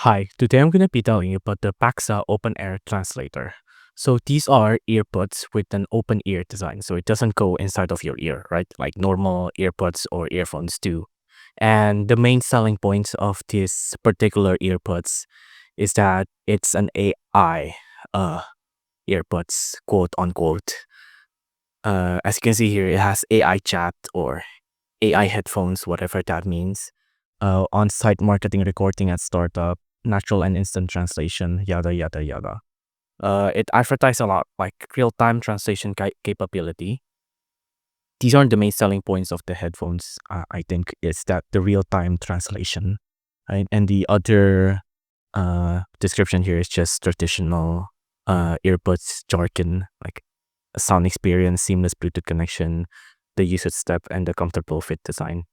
Hi, today I'm going to be telling you about the Paxa open-air translator. So these are earbuds with an open ear design, so it doesn't go inside of your ear, right? Like normal earbuds or earphones do. And the main selling points of this particular earbuds is that it's an AI uh, earbuds, quote unquote. As you can see here, it has AI chat or AI headphones, whatever that means. On-site marketing recording at startup, natural and instant translation, yada yada yada. It advertises a lot like real-time translation capability. These aren't the main selling points of the headphones. I think it's that the real-time translation, right? And the other description here is just traditional earbuds jargon, like a sound experience, seamless Bluetooth connection, the usage step, and the comfortable fit design.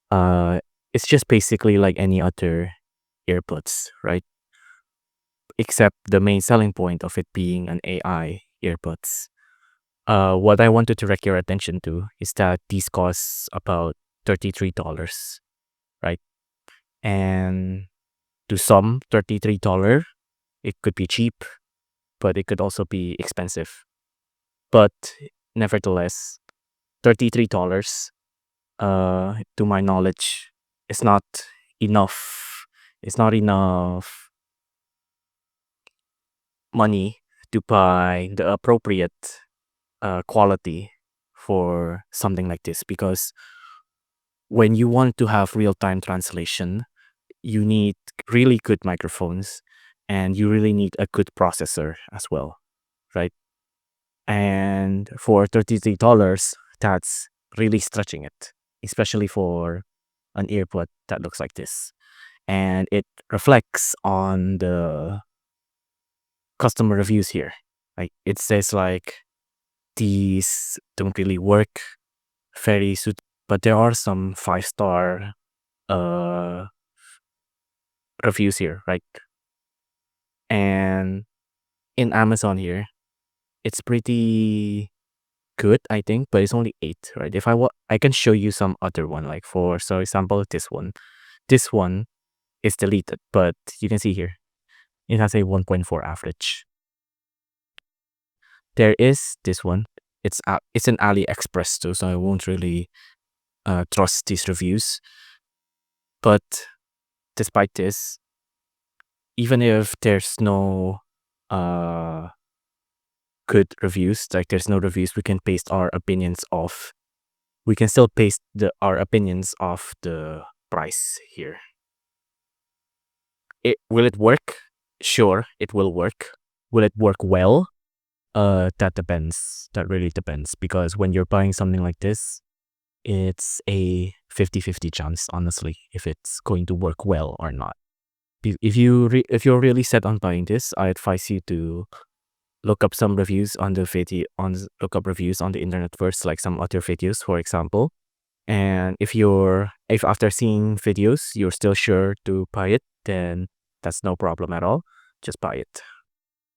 Uh, it's just basically like any other earbuds, right? Except the main selling point of it being an AI earbuds. What I wanted to direct your attention to is that these cost about $33, right? And to some, $33, it could be cheap, but it could also be expensive. But nevertheless, $33, to my knowledge, is not enough. It's not enough money to buy the appropriate quality for something like this, because when you want to have real-time translation, you need really good microphones and you really need a good processor as well, right? And for $33, that's really stretching it, especially for an earbud that looks like this. And it reflects on the customer reviews here. Like it says like these don't really work very suit, but there are some 5-star uh reviews here, right? And in Amazon here, it's pretty good, I think, but it's only 8, right? If I can show you some other one, like for example, this one. This one is deleted, but you can see here it has a 1.4 average. There is this one. It's an AliExpress too, so I won't really trust these reviews. But despite this, even if there's no uh good reviews, like there's no reviews, we can paste our opinions off. We can still paste our opinions off the price here. Will it work? Sure, it will work. Will it work well? That depends. That really depends, because when you're buying something like this, it's a 50-50 chance, honestly, if it's going to work well or not. If you're really set on buying this, I advise you to look up some reviews on the video look up reviews on the internet first, like some other videos, for example. And if after seeing videos you're still sure to buy it, then that's no problem at all. Just buy it.